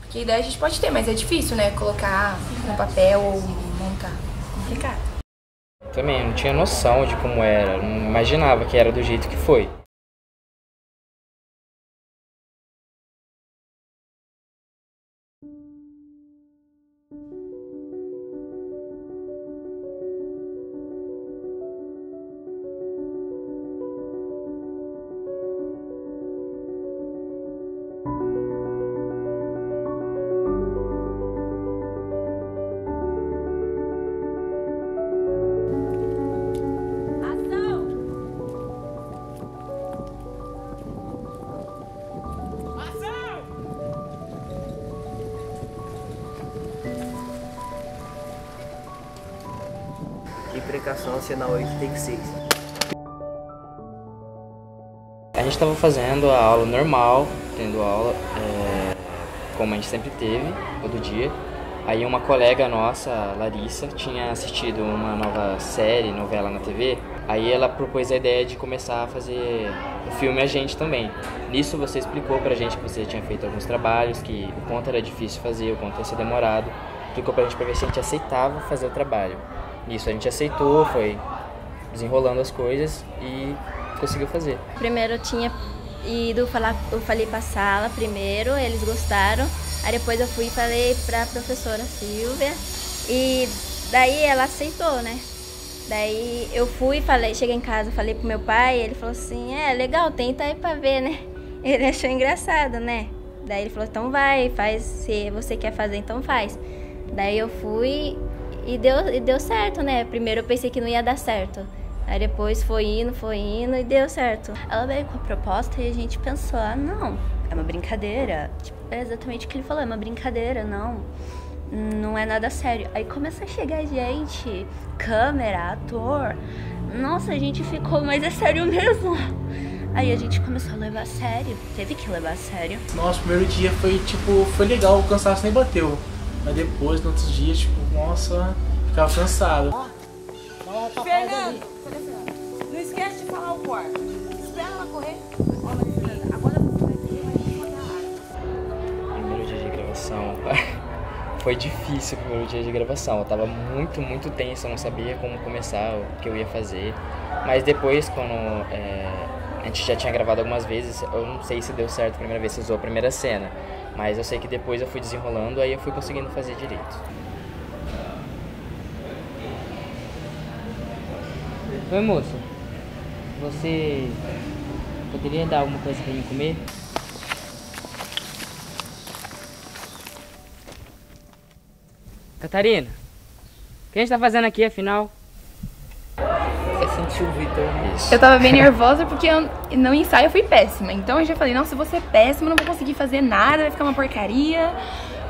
Porque ideia a gente pode ter, mas é difícil, né? Colocar no papel ou montar. Complicado. Também não tinha noção de como era, não imaginava que era do jeito que foi. Que precaução, sinal 86. A gente estava fazendo a aula normal, tendo aula como a gente sempre teve, todo dia. Aí uma colega nossa, Larissa, tinha assistido uma nova série, novela na TV. Aí ela propôs a ideia de começar a fazer o filme a gente também. Nisso você explicou pra gente que você tinha feito alguns trabalhos, que o quanto era difícil fazer, o quanto ia ser demorado. Explicou pra gente ver se a gente aceitava fazer o trabalho. Nisso a gente aceitou, foi desenrolando as coisas e conseguiu fazer. Primeiro eu tinha ido falar, eu falei pra sala primeiro, eles gostaram. Aí depois eu fui e falei pra professora Silvia e daí ela aceitou, né? Daí eu fui, falei, cheguei em casa, falei pro meu pai, ele falou assim, legal, tenta aí pra ver, né? Ele achou engraçado, né? Daí ele falou, então vai, faz, se você quer fazer, então faz. Daí eu fui e deu certo, né? Primeiro eu pensei que não ia dar certo. Aí depois foi indo e deu certo. Ela veio com a proposta e a gente pensou, não, é uma brincadeira. Tipo, é exatamente o que ele falou, é uma brincadeira, não é nada sério. Aí começou a chegar gente, câmera, ator. Nossa, a gente ficou, mas é sério mesmo. Aí a gente começou a levar a sério, teve que levar a sério. Nosso primeiro dia foi legal, o cansaço nem bateu. Mas depois, nos outros dias, nossa, ficava cansado. Fernando, não esquece de falar o quarto. Espera ela correr. Olha aí, Fernanda, agora você vai ter água. Primeiro dia de gravação, foi difícil o primeiro dia de gravação. Eu tava muito tenso, eu não sabia como começar, o que eu ia fazer. Mas depois, quando a gente já tinha gravado algumas vezes, eu não sei se deu certo a primeira vez, se usou a primeira cena. Mas eu sei que depois eu fui desenrolando, aí eu fui conseguindo fazer direito. Oi, moça. Você poderia dar alguma coisa pra mim comer? Catarina, o que a gente tá fazendo aqui, afinal? Sentiu o Vitor. Eu tava bem nervosa porque no ensaio eu fui péssima. Então eu já falei, nossa, eu vou ser péssima, não vou conseguir fazer nada, vai ficar uma porcaria.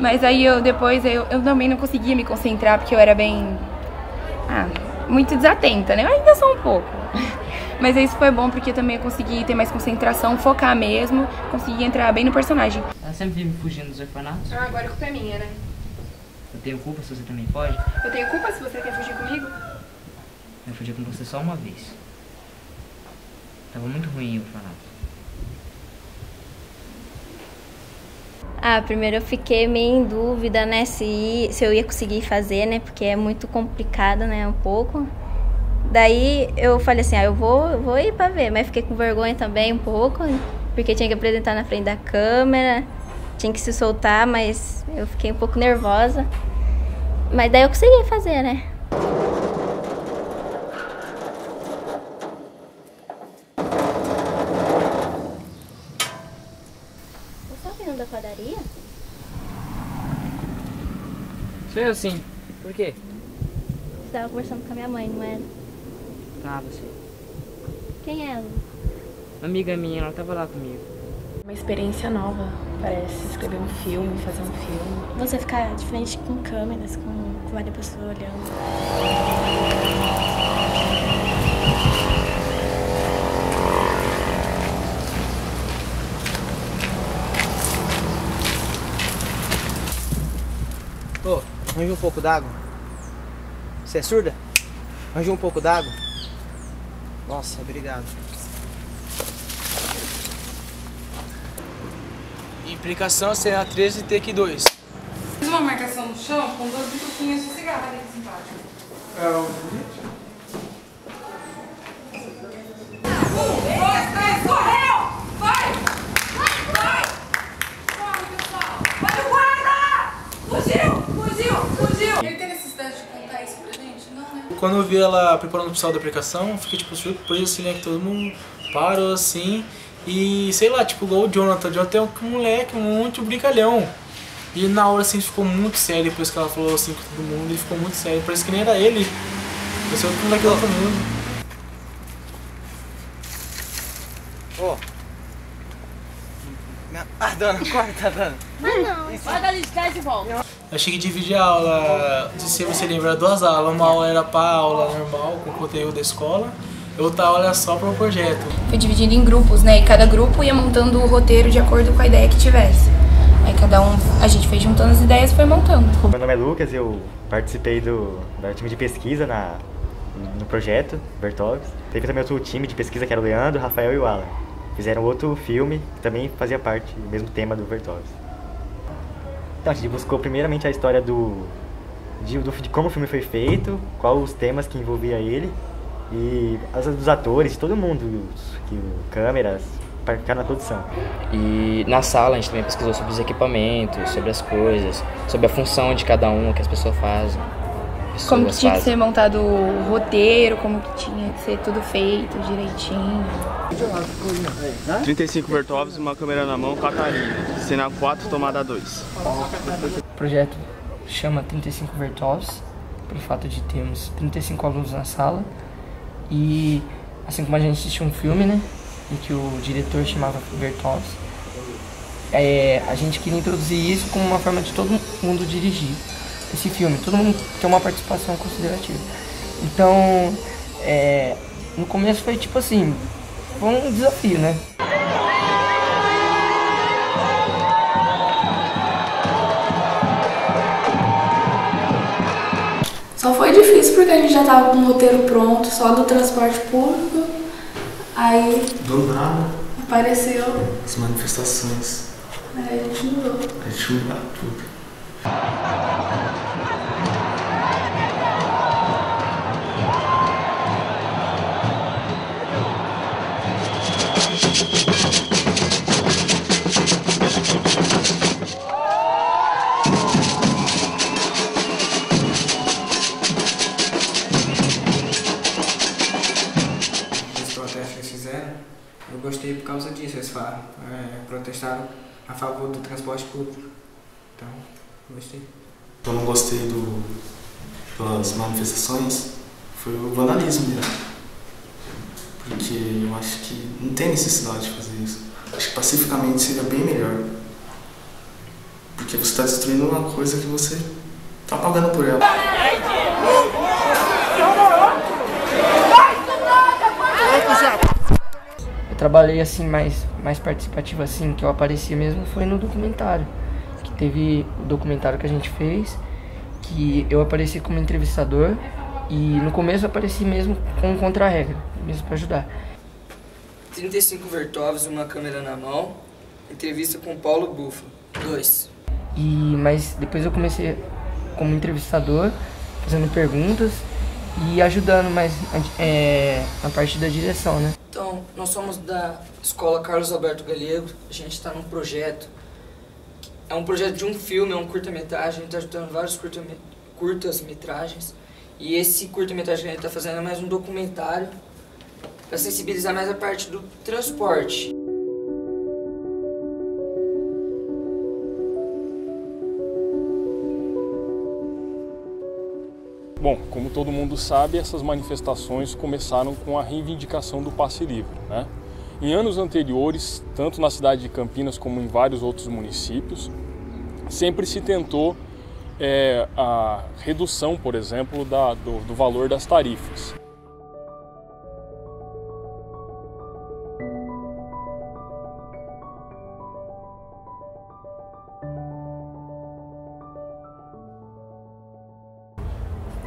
Mas aí depois eu também não conseguia me concentrar porque eu era bem... muito desatenta, né? Eu ainda sou um pouco. Mas isso foi bom porque também eu consegui ter mais concentração, focar mesmo, consegui entrar bem no personagem. Ela sempre vive fugindo dos orfanatos? Agora a culpa é minha, né? Eu tenho culpa se você também pode? Eu tenho culpa se você quer fugir comigo? Eu fugi com você só uma vez. Tava muito ruim o orfanato. Primeiro eu fiquei meio em dúvida, né, se eu ia conseguir fazer, né, porque é muito complicado, né, um pouco. Daí eu falei assim, eu vou ir pra ver, mas fiquei com vergonha também um pouco, porque tinha que apresentar na frente da câmera, tinha que se soltar, mas eu fiquei um pouco nervosa. Mas daí eu consegui fazer, né. Da padaria? Sou eu sim. Por quê? Você tava conversando com a minha mãe, não era? Tava, sim. Quem é ela? Uma amiga minha, ela tava lá comigo. Uma experiência nova, parece escrever um filme, fazer um filme. Você ficar de frente com câmeras, com várias pessoas olhando. Ô, arranja um pouco d'água. Você é surda? Arranja um pouco d'água. Nossa, obrigado. Implicação, cena 13, take 2. Fiz uma marcação no chão com 2 bituquinhas de cigarro ali simpático. É o... 1, 2, 3, correu! Vai! Vai! Corre, pessoal! Vai no guarda! Fugiu! Ele tem necessidade de contar isso pra gente? Não, né? Quando eu vi ela preparando o pessoal da aplicação, eu fiquei tipo surpreso assim, né? Que todo mundo parou assim. E sei lá, tipo, igual o Jonathan. O Jonathan é um moleque muito brincalhão. E na hora assim ficou muito sério, depois que ela falou assim com todo mundo, ele ficou muito sério. Parece que nem era ele. Parece outro moleque do outro mundo. Ó. Ah, dona, corta, dona. Vai dali de trás e volta. Eu achei que dividir a aula, não sei se você lembra, 2 aulas. Uma aula era para aula normal, com o conteúdo da escola. Outra aula era só para o projeto. Foi dividido em grupos, né? E cada grupo ia montando o roteiro de acordo com a ideia que tivesse. Aí cada um, a gente foi juntando as ideias e foi montando. Meu nome é Lucas, eu participei do time de pesquisa no projeto Bertoves. Teve também outro time de pesquisa que era o Leandro, o Rafael e o Alan. Fizeram outro filme que também fazia parte do mesmo tema do Bertoves. Então a gente buscou primeiramente a história de como o filme foi feito, quais os temas que envolvia ele e dos atores, de todo mundo, câmeras, para ficar na produção. E na sala a gente também pesquisou sobre os equipamentos, sobre as coisas, sobre a função de cada um, o que as pessoas fazem. Como que tinha que ser montado o roteiro, como que tinha que ser tudo feito direitinho. 35 Bertoves, uma câmera na mão, Catarina. Cena 4, tomada 2. O projeto chama 35 Bertoves, pelo fato de termos 35 alunos na sala. E assim como a gente assistiu um filme, né, em que o diretor chamava Bertoves, a gente queria introduzir isso como uma forma de todo mundo dirigir esse filme, todo mundo tem uma participação considerativa. Então, no começo foi tipo assim, foi um desafio, né? Só foi difícil porque a gente já tava com o roteiro pronto, só do transporte público. Aí Do nada, apareceu, as manifestações. aí a gente mudou. A gente mudou tudo. Eu gostei por causa disso, eles protestaram a favor do transporte público. Então, gostei. Eu não gostei das manifestações, foi o vandalismo mesmo. Porque eu acho que não tem necessidade de fazer isso. Acho que pacificamente seria bem melhor. Porque você está destruindo uma coisa que você está pagando por ela. Trabalhei assim mais participativo assim, que eu aparecia mesmo, foi no documentário. Que teve o documentário que a gente fez, que eu apareci como entrevistador e no começo eu apareci mesmo com contra-regra, mesmo para ajudar. 35 Bertoves, uma câmera na mão, entrevista com Paulo Búfalo, 2. Mas depois eu comecei como entrevistador, fazendo perguntas e ajudando mais na parte da direção, né? Então, nós somos da Escola Carlos Alberto Galego, a gente está num projeto, é um projeto de um filme, é um curta-metragem, a gente está ajudando vários curtas-metragens, e esse curta-metragem que a gente está fazendo é mais um documentário para sensibilizar mais a parte do transporte. Bom, como todo mundo sabe, essas manifestações começaram com a reivindicação do passe livre, né? Em anos anteriores, tanto na cidade de Campinas como em vários outros municípios, sempre se tentou a redução, por exemplo, do valor das tarifas.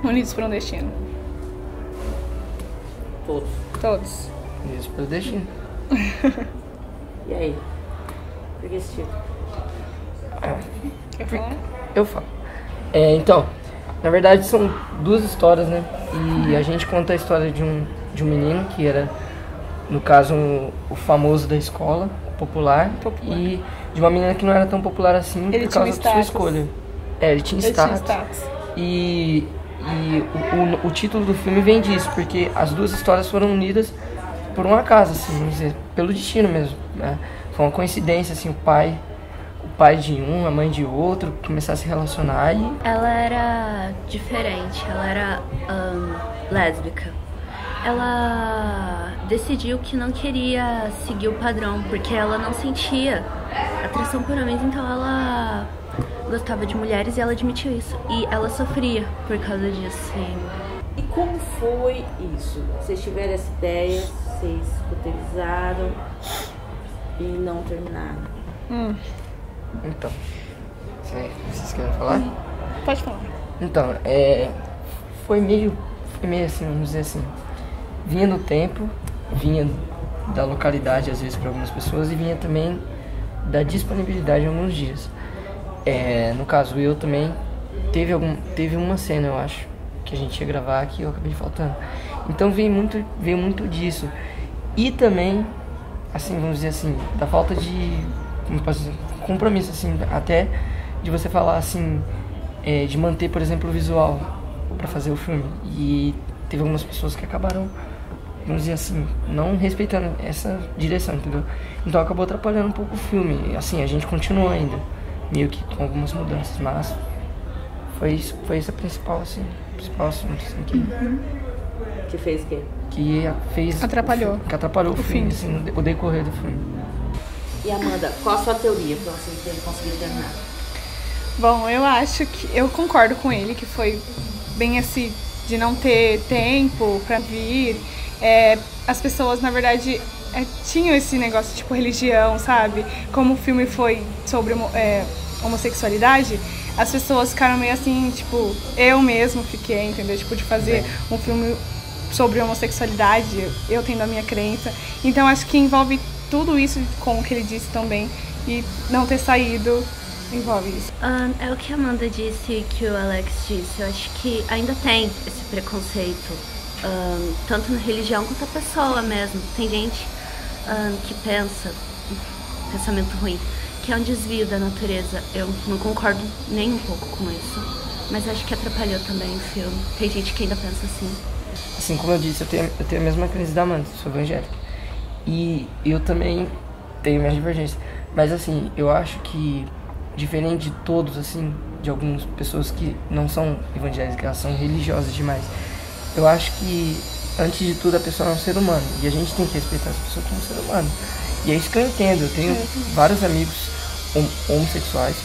Unidos por um destino. Todos. Todos. Unidos pelo destino. E aí? Por que esse tipo? Quer falar? Eu falo. Então, na verdade são duas histórias, né? E a gente conta a história de um menino que era, no caso, o famoso da escola, o popular, e de uma menina que não era tão popular assim por causa da sua escolha. Ele tinha status. E o título do filme vem disso, porque as duas histórias foram unidas por um acaso, assim, vamos dizer, pelo destino mesmo, né? Foi uma coincidência, assim, o pai de um, a mãe de outro, começar a se relacionar e... Ela era diferente, ela era lésbica. Ela decidiu que não queria seguir o padrão, porque ela não sentia atração por homens, então ela gostava de mulheres e ela admitiu isso. E ela sofria por causa disso. E como foi isso? Vocês tiveram essa ideia, vocês roteirizaram e não terminaram? Então, vocês querem falar? Pode falar. Então, foi meio assim, vamos dizer assim, vinha do tempo, vinha da localidade às vezes para algumas pessoas e vinha também da disponibilidade em alguns dias. No caso, eu também teve uma cena, eu acho, que a gente ia gravar que eu acabei faltando. Então veio muito disso. E também, assim, vamos dizer assim, da falta de, como posso dizer, compromisso, assim, até de você falar assim, de manter, por exemplo, o visual para fazer o filme. E teve algumas pessoas que acabaram, vamos dizer assim, não respeitando essa direção, entendeu? Então acabou atrapalhando um pouco o filme. Assim, a gente continuou ainda, meio que com algumas mudanças, mas foi esse a principal assunto, assim, que fez o quê? Que fez... Atrapalhou. Que atrapalhou o filme, assim, o decorrer do filme. E Amanda, qual a sua teoria para você conseguir terminar? Bom, eu acho que... Eu concordo com ele, que foi bem assim, de não ter tempo pra vir. As pessoas, na verdade, tinham esse negócio, tipo, religião, sabe? Como o filme foi sobre homossexualidade, as pessoas ficaram meio assim, tipo, eu mesmo fiquei, entendeu? Tipo, de fazer um filme sobre homossexualidade, eu tendo a minha crença. Então, acho que envolve tudo isso com o que ele disse também, e não ter saído envolve isso. É o que a Amanda disse, que o Alex disse. Eu acho que ainda tem esse preconceito, tanto na religião quanto a pessoa mesmo. Tem gente que pensa, pensamento ruim, que é um desvio da natureza. Eu não concordo nem um pouco com isso, mas acho que atrapalhou também o filme. Tem gente que ainda pensa assim. Assim, como eu disse, eu tenho a mesma crença da Amanda, sou evangélica. E eu também tenho minhas divergências. Mas assim, eu acho que, diferente de todos, assim, de algumas pessoas que não são evangélicas, elas são religiosas demais, eu acho que, antes de tudo, a pessoa é um ser humano. E a gente tem que respeitar as pessoas como ser humano. E é isso que eu entendo. Eu tenho vários amigos homossexuais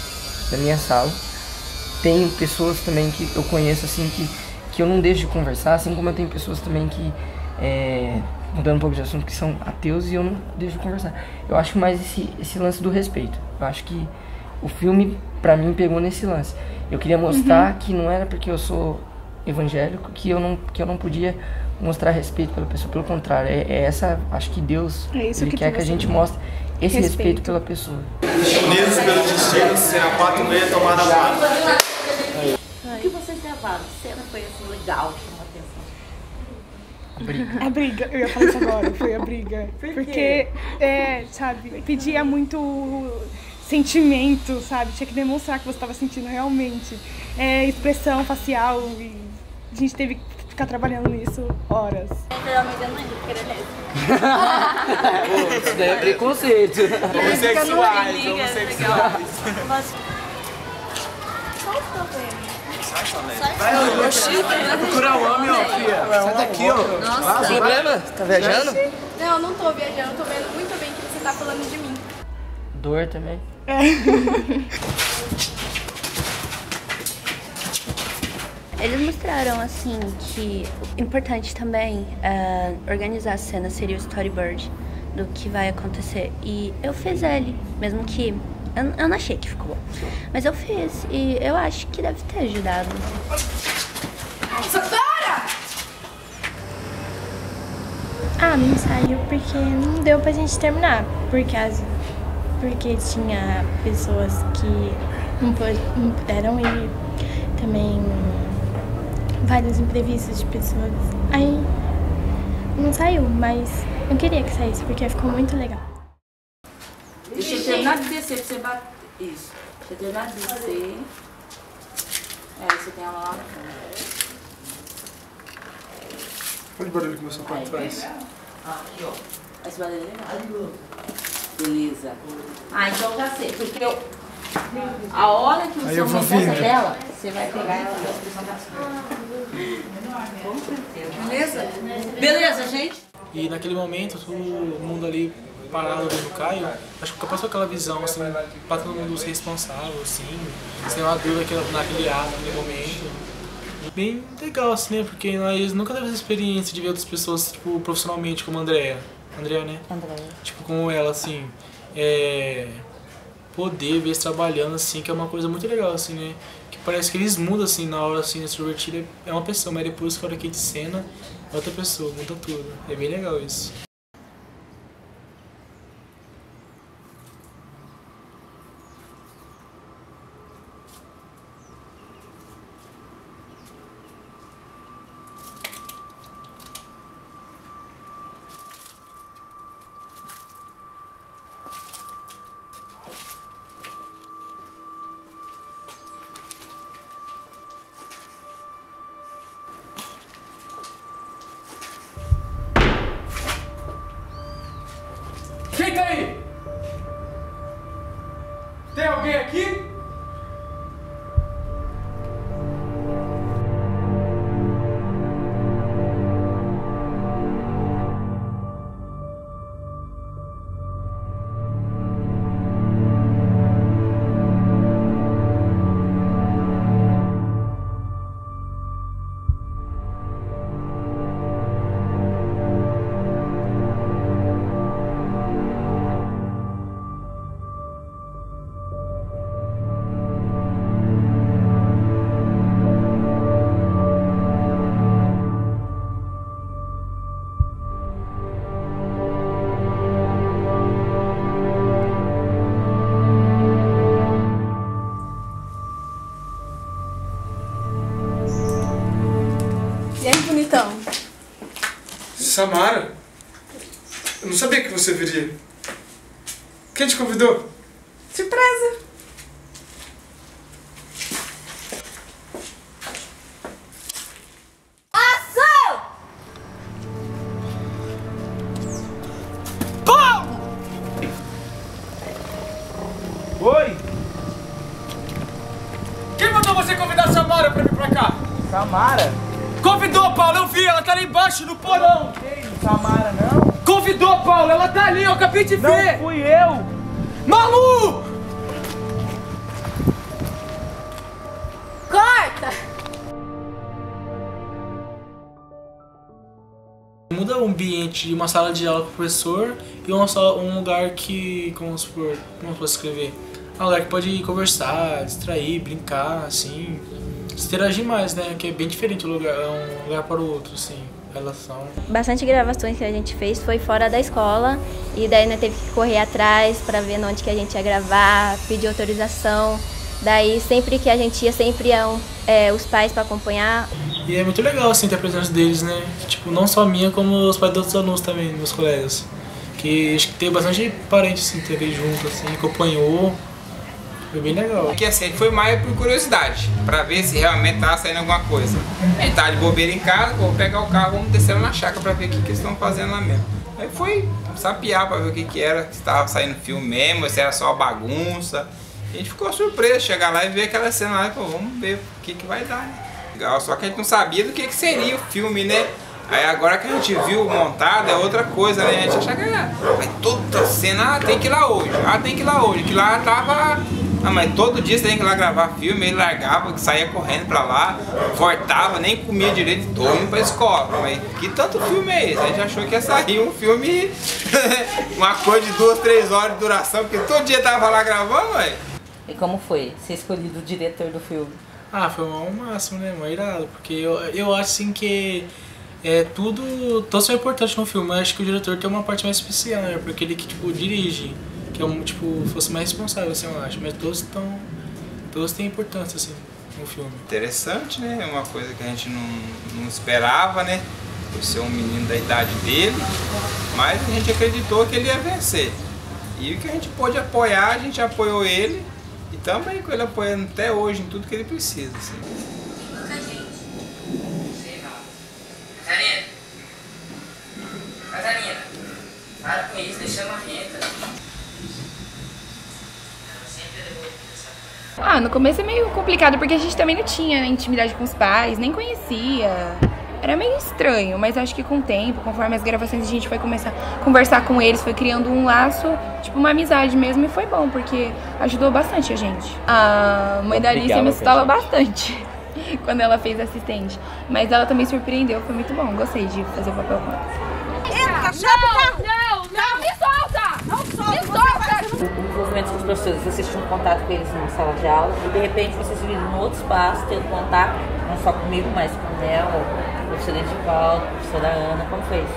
da minha sala. Tenho pessoas também que eu conheço, assim, que eu não deixo de conversar, assim como eu tenho pessoas também que, mudando um pouco de assunto, que são ateus e eu não deixo de conversar. Eu acho mais esse lance do respeito. Eu acho que o filme, pra mim, pegou nesse lance. Eu queria mostrar que não era porque eu sou evangélico que eu não podia mostrar respeito pela pessoa. Pelo contrário, acho que Deus ele quer que a gente mostre esse respeito pela pessoa. Unidos pelo destino, cena 4/6, tomada 4. O que vocês gravaram? A cena foi assim legal, chamou a atenção. A briga, eu ia falar isso agora, foi a briga. Porque, sabe, pedia muito sentimento, sabe? Tinha que demonstrar que você estava sentindo realmente. Expressão facial, e a gente teve que ficar trabalhando nisso horas. Isso daí é preconceito. Homossexuais. Vai procurar o homem, ó, filha. Sai daqui, ó. Nossa, tem problema? Tá viajando? Não, não tô viajando, tô vendo muito bem que você tá falando de mim. Dor também. Eles mostraram, assim, que o importante também é organizar a cena, seria o storyboard do que vai acontecer. E eu fiz ele, mesmo que eu não achei que ficou bom. Mas eu fiz e eu acho que deve ter ajudado. Não saiu porque não deu pra gente terminar. Por porque tinha pessoas que não puderam ir, também vários imprevistos de pessoas. Aí não saiu, mas eu queria que saísse porque ficou muito legal. Deixa eu terminar de descer pra você bater. Isso. Deixa eu terminar de descer. Você tem ela lá na frente. Olha o barulho que meu sapato faz. Aqui, ó. Esse barulho é legal. Beleza. Então já sei. Porque a hora que você aumentar essa dela, você vai pegar ela da expressão da sua. Com certeza. Beleza? Beleza, gente? E naquele momento, todo mundo ali parado vendo o Caio, acho que passou aquela visão, assim, pra todo mundo ser responsável, assim, sem uma dúvida naquele ato, naquele momento. Bem legal, assim, né? Porque nós nunca tivemos essa experiência de ver outras pessoas, tipo, profissionalmente, como a Andrea, né? Andrea. Tipo, como ela, assim, poder ver eles trabalhando, assim, que é uma coisa muito legal, assim, né? Que parece que eles mudam, assim, na hora, assim, extrovertida é uma pessoa, mas depois que a hora que de cena, é outra pessoa, muda tudo. É bem legal isso. Fica aí! Tem alguém aqui? E aí, bonitão? Samara? Eu não sabia que você viria. Quem te convidou? Surpresa! Ação! Paulo! Oi! Quem mandou você convidar a Samara pra vir pra cá? Samara? Convidou, Paulo, eu vi, ela tá lá embaixo no porão. Samara, não? Convidou, Paulo, ela tá ali, eu acabei de ver. Não fui eu. Malu! Corta! Muda o ambiente de uma sala de aula com o professor e um lugar que, como posso escrever? Um lugar que pode conversar, distrair, brincar, assim, se interagir mais, né? Que é bem diferente o lugar, um lugar para o outro, assim, relação. Bastante gravações que a gente fez foi fora da escola e daí nós teve que correr atrás para ver onde que a gente ia gravar, pedir autorização. Daí sempre que a gente ia, sempre iam os pais para acompanhar. E é muito legal, assim, ter a presença deles, né? Tipo, não só a minha, como os pais de outros alunos também, meus colegas. Que acho que tem bastante parente, assim, que teve junto, assim, acompanhou. Foi bem legal. Porque assim, foi mais por curiosidade, pra ver se realmente tava saindo alguma coisa. A gente tava de bobeira em casa, vou pegar o carro, vamos descer lá na chácara pra ver o que eles estão fazendo lá mesmo. Aí foi sapear pra ver o que era, se tava saindo filme mesmo, se era só bagunça. A gente ficou surpreso, chegar lá e ver aquela cena lá e falou, vamos ver o que vai dar, né? Legal, só que a gente não sabia do que seria o filme, né? Aí agora que a gente viu montado é outra coisa, né? A gente achava que toda cena, tem que ir lá hoje, tem que ir lá hoje, que lá tava... mas todo dia você tem que ir lá gravar filme, ele largava, saía correndo pra lá, voltava, nem comia direito, tô indo pra escola. Mas que tanto filme é esse? A gente achou que ia sair um filme, uma coisa de 2, 3 horas de duração, porque todo dia tava lá gravando, velho. E como foi ser escolhido o diretor do filme? Foi o máximo, né? Uma irado, porque eu acho assim que todos são importantes no filme, mas acho que o diretor tem uma parte mais especial, né? Porque ele que tipo dirige, que é tipo, fosse mais responsável, assim, eu acho. Mas todos têm importância, assim, no filme. Interessante, né? É uma coisa que a gente não esperava, né? Por ser um menino da idade dele, mas a gente acreditou que ele ia vencer. E o que a gente pôde apoiar, a gente apoiou ele e também com ele apoiando até hoje em tudo que ele precisa. Assim. Catarina, para com isso, deixa ela renta. No começo é meio complicado porque a gente também não tinha intimidade com os pais, nem conhecia. Era meio estranho, mas acho que com o tempo, conforme as gravações, a gente foi começar a conversar com eles, foi criando um laço, tipo uma amizade mesmo, e foi bom, porque ajudou bastante a gente. A mãe da Alicia me assustava bastante quando ela fez assistente, mas ela também surpreendeu, foi muito bom, gostei de fazer o papel com ela. Não, me solta! Não solta! Me solta! O envolvimento com os professores, vocês tinham contato com eles numa sala de aula e de repente vocês se viram em outro espaço, tendo contato não só comigo, mas com ela, professora Edivaldo, professora Ana, como foi isso?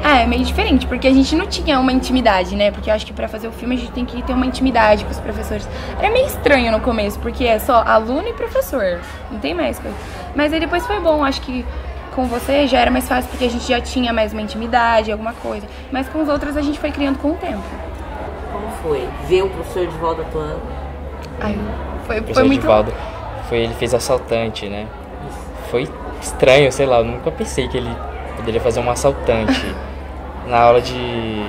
É meio diferente, porque a gente não tinha uma intimidade, né? Porque eu acho que pra fazer o filme a gente tem que ter uma intimidade com os professores. Era meio estranho no começo, porque é só aluno e professor, não tem mais coisa. Mas aí depois foi bom, acho que com você já era mais fácil, porque a gente já tinha mais uma intimidade, alguma coisa. Mas com os outros a gente foi criando com o tempo. Como foi? Ver o professor Edivaldo atuando? Foi muito... Edivaldo, ele fez assaltante, né? Foi estranho, sei lá, eu nunca pensei que ele poderia fazer um assaltante. Na aula de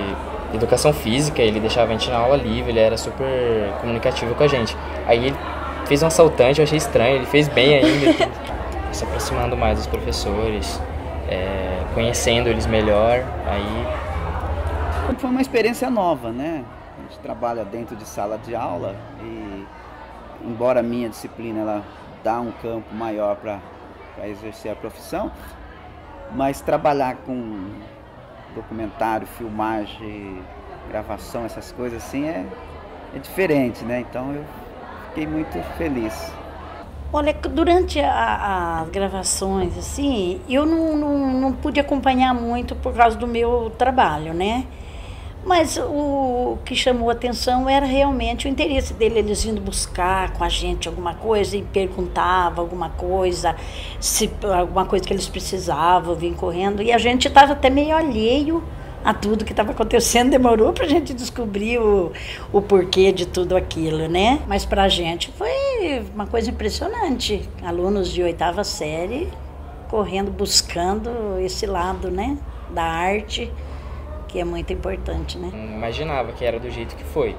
educação física, ele deixava a gente na aula livre, ele era super comunicativo com a gente. Aí ele fez um assaltante, eu achei estranho, ele fez bem ainda, se aproximando mais dos professores, conhecendo eles melhor, aí... Foi uma experiência nova, né? A gente trabalha dentro de sala de aula e, embora a minha disciplina ela dá um campo maior para exercer a profissão, mas trabalhar com documentário, filmagem, gravação, essas coisas assim é diferente, né? Então eu fiquei muito feliz. Olha, durante as gravações, assim, eu não pude acompanhar muito por causa do meu trabalho, né? Mas o que chamou a atenção era realmente o interesse dele, eles vindo buscar com a gente alguma coisa e perguntava alguma coisa, alguma coisa que eles precisavam, vinham correndo. E a gente estava até meio alheio a tudo que estava acontecendo, demorou para a gente descobrir o porquê de tudo aquilo, né? Mas para a gente foi uma coisa impressionante. Alunos de 8ª série correndo, buscando esse lado, né, da arte, que é muito importante, né? Não imaginava que era do jeito que foi.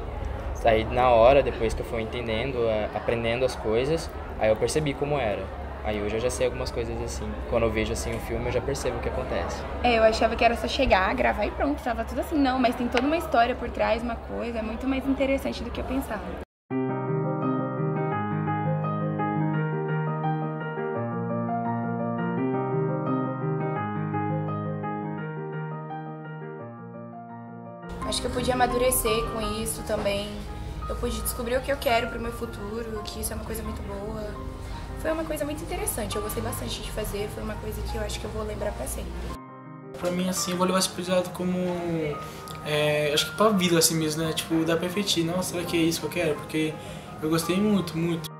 Aí na hora, depois que eu fui entendendo, aprendendo as coisas, aí eu percebi como era. Aí hoje eu já sei algumas coisas assim. Quando eu vejo assim o filme, eu já percebo o que acontece. Eu achava que era só chegar, gravar e pronto, tava tudo assim. Não, mas tem toda uma história por trás, uma coisa, é muito mais interessante do que eu pensava. Acho que eu pude amadurecer com isso também. Eu pude descobrir o que eu quero pro meu futuro, que isso é uma coisa muito boa. Foi uma coisa muito interessante, eu gostei bastante de fazer, foi uma coisa que eu acho que eu vou lembrar pra sempre. Pra mim, assim, eu vou levar esse projeto como, acho que pra vida, assim mesmo, né? Tipo, dá pra refletir, nossa, será que é isso que eu quero? Porque eu gostei muito, muito.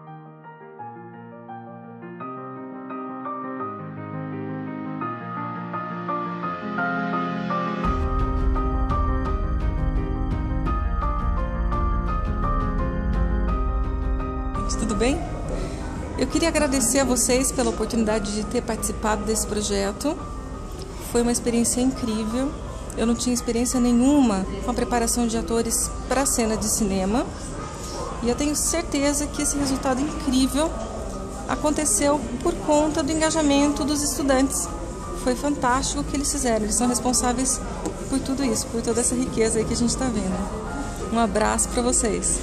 Tudo bem? Eu queria agradecer a vocês pela oportunidade de ter participado desse projeto. Foi uma experiência incrível. Eu não tinha experiência nenhuma com a preparação de atores para a cena de cinema. E eu tenho certeza que esse resultado incrível aconteceu por conta do engajamento dos estudantes. Foi fantástico o que eles fizeram. Eles são responsáveis por tudo isso, por toda essa riqueza aí que a gente está vendo. Um abraço para vocês.